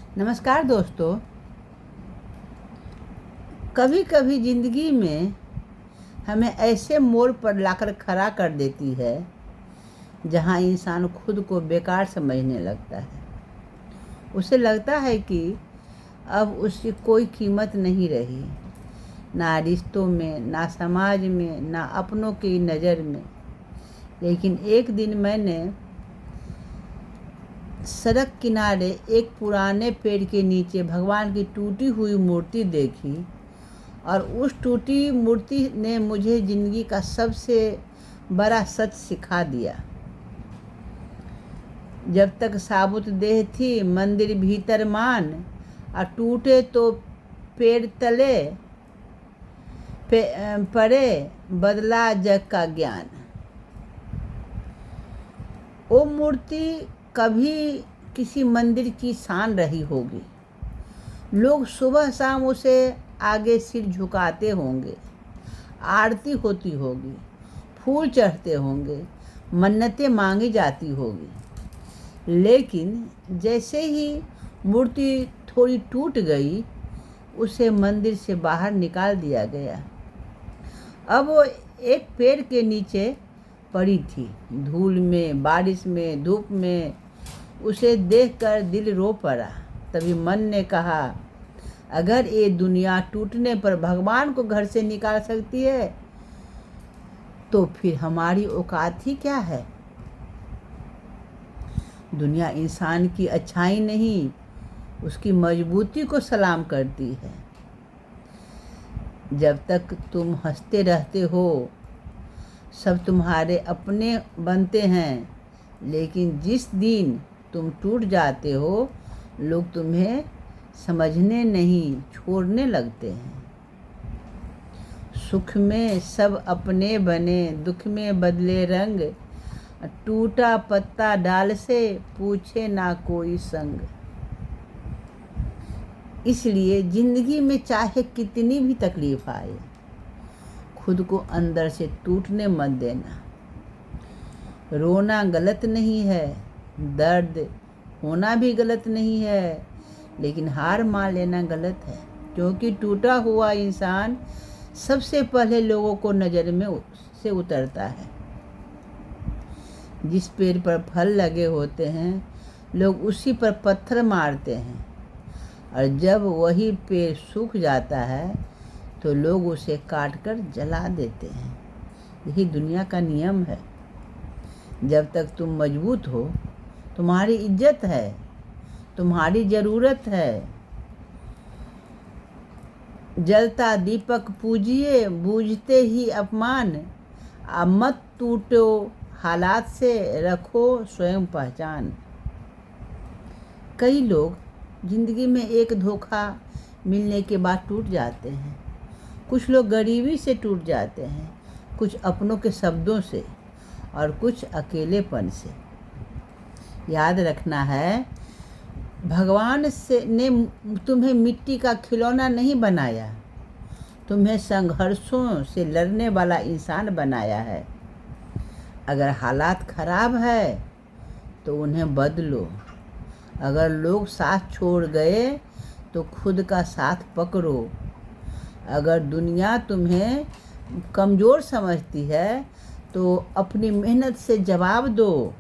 नमस्कार दोस्तों। कभी कभी ज़िंदगी में हमें ऐसे मोड़ पर लाकर खड़ा कर देती है जहां इंसान खुद को बेकार समझने लगता है। उसे लगता है कि अब उसकी कोई कीमत नहीं रही, ना रिश्तों में, ना समाज में, ना अपनों की नज़र में। लेकिन एक दिन मैंने सड़क किनारे एक पुराने पेड़ के नीचे भगवान की टूटी हुई मूर्ति देखी और उस टूटी मूर्ति ने मुझे ज़िंदगी का सबसे बड़ा सच सिखा दिया। जब तक साबुत देह थी मंदिर भीतर मान, और टूटे तो पेड़ तले पड़े बदला जग का ज्ञान। वो मूर्ति कभी किसी मंदिर की शान रही होगी। लोग सुबह शाम उसे आगे सिर झुकाते होंगे, आरती होती होगी, फूल चढ़ते होंगे, मन्नतें मांगी जाती होगी। लेकिन जैसे ही मूर्ति थोड़ी टूट गई, उसे मंदिर से बाहर निकाल दिया गया। अब वो एक पेड़ के नीचे पड़ी थी, धूल में, बारिश में, धूप में। उसे देखकर दिल रो पड़ा। तभी मन ने कहा, अगर ये दुनिया टूटने पर भगवान को घर से निकाल सकती है तो फिर हमारी औकात ही क्या है। दुनिया इंसान की अच्छाई नहीं, उसकी मजबूती को सलाम करती है। जब तक तुम हंसते रहते हो सब तुम्हारे अपने बनते हैं, लेकिन जिस दिन तुम टूट जाते हो लोग तुम्हें समझने नहीं, छोड़ने लगते हैं। सुख में सब अपने बने, दुख में बदले रंग, टूटा पत्ता डाल से पूछे ना कोई संग। इसलिए जिंदगी में चाहे कितनी भी तकलीफ आए, खुद को अंदर से टूटने मत देना। रोना गलत नहीं है, दर्द होना भी गलत नहीं है, लेकिन हार मान लेना गलत है। क्योंकि टूटा हुआ इंसान सबसे पहले लोगों को नज़र में से उतरता है। जिस पेड़ पर फल लगे होते हैं लोग उसी पर पत्थर मारते हैं, और जब वही पेड़ सूख जाता है तो लोग उसे काटकर जला देते हैं। यही दुनिया का नियम है। जब तक तुम मजबूत हो, तुम्हारी इज्जत है, तुम्हारी ज़रूरत है। जलता दीपक पूजिए, बूझते ही अपमान। अब मत टूटो हालात से, रखो स्वयं पहचान। कई लोग जिंदगी में एक धोखा मिलने के बाद टूट जाते हैं। कुछ लोग गरीबी से टूट जाते हैं, कुछ अपनों के शब्दों से, और कुछ अकेलेपन से। याद रखना है, भगवान ने तुम्हें मिट्टी का खिलौना नहीं बनाया, तुम्हें संघर्षों से लड़ने वाला इंसान बनाया है। अगर हालात खराब है तो उन्हें बदलो। अगर लोग साथ छोड़ गए तो खुद का साथ पकड़ो। अगर दुनिया तुम्हें कमज़ोर समझती है तो अपनी मेहनत से जवाब दो।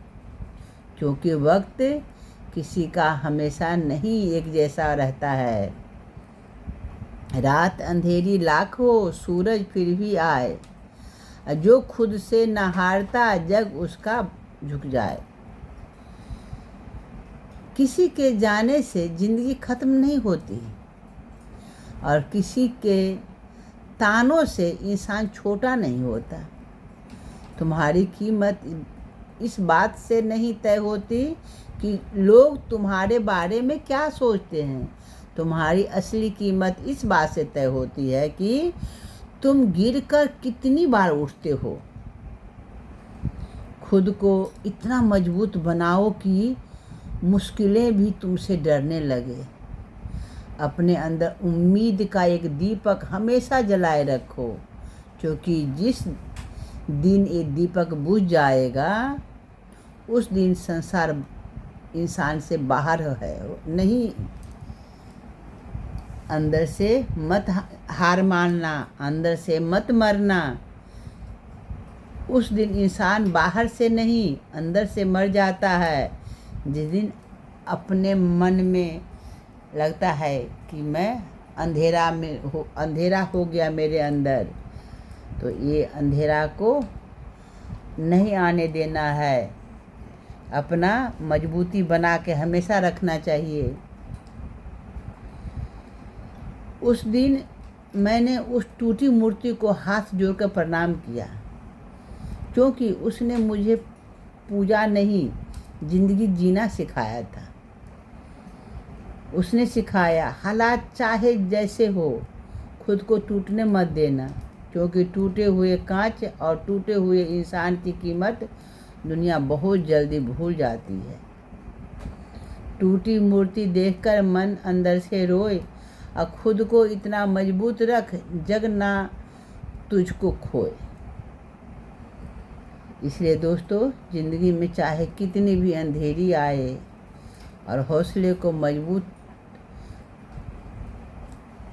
क्योंकि वक्त किसी का हमेशा नहीं एक जैसा रहता है। रात अंधेरी लाख हो, सूरज फिर भी आए। जो खुद से न हारता जग उसका झुक जाए। किसी के जाने से ज़िंदगी ख़त्म नहीं होती, और किसी के तानों से इंसान छोटा नहीं होता। तुम्हारी कीमत इस बात से नहीं तय होती कि लोग तुम्हारे बारे में क्या सोचते हैं। तुम्हारी असली कीमत इस बात से तय होती है कि तुम गिरकर कितनी बार उठते हो। खुद को इतना मजबूत बनाओ कि मुश्किलें भी तुमसे डरने लगे। अपने अंदर उम्मीद का एक दीपक हमेशा जलाए रखो, क्योंकि जिस दिन ये दीपक बुझ जाएगा उस दिन संसार इंसान से बाहर है नहीं अंदर से मत हार मानना, अंदर से मत मरना। उस दिन इंसान बाहर से नहीं अंदर से मर जाता है, जिस दिन अपने मन में लगता है कि मैं अंधेरा हो गया मेरे अंदर। तो ये अंधेरा को नहीं आने देना है, अपना मजबूती बना के हमेशा रखना चाहिए। उस दिन मैंने उस टूटी मूर्ति को हाथ जोड़कर प्रणाम किया, क्योंकि उसने मुझे पूजा नहीं जिंदगी जीना सिखाया था। उसने सिखाया हालात चाहे जैसे हो खुद को टूटने मत देना, क्योंकि टूटे हुए कांच और टूटे हुए इंसान की कीमत दुनिया बहुत जल्दी भूल जाती है। टूटी मूर्ति देखकर मन अंदर से रोए और खुद को इतना मजबूत रख जग ना तुझको खोए। इसलिए दोस्तों, ज़िंदगी में चाहे कितनी भी अंधेरी आए और हौसले को मजबूत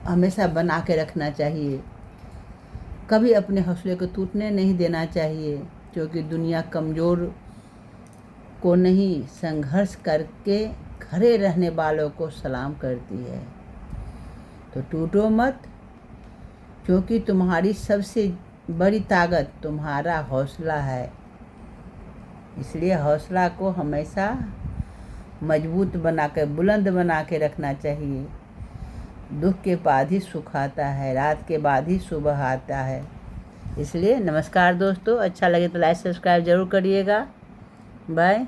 हमेशा बना के रखना चाहिए। कभी अपने हौसले को टूटने नहीं देना चाहिए, क्योंकि दुनिया कमज़ोर को नहीं संघर्ष करके खड़े रहने वालों को सलाम करती है। तो टूटो मत, क्योंकि तुम्हारी सबसे बड़ी ताकत तुम्हारा हौसला है। इसलिए हौसला को हमेशा मजबूत बना कर बुलंद बना के रखना चाहिए। दुख के बाद ही सुख आता है, रात के बाद ही सुबह आता है। इसलिए नमस्कार दोस्तों, अच्छा लगे तो लाइक सब्सक्राइब ज़रूर करिएगा। बाय।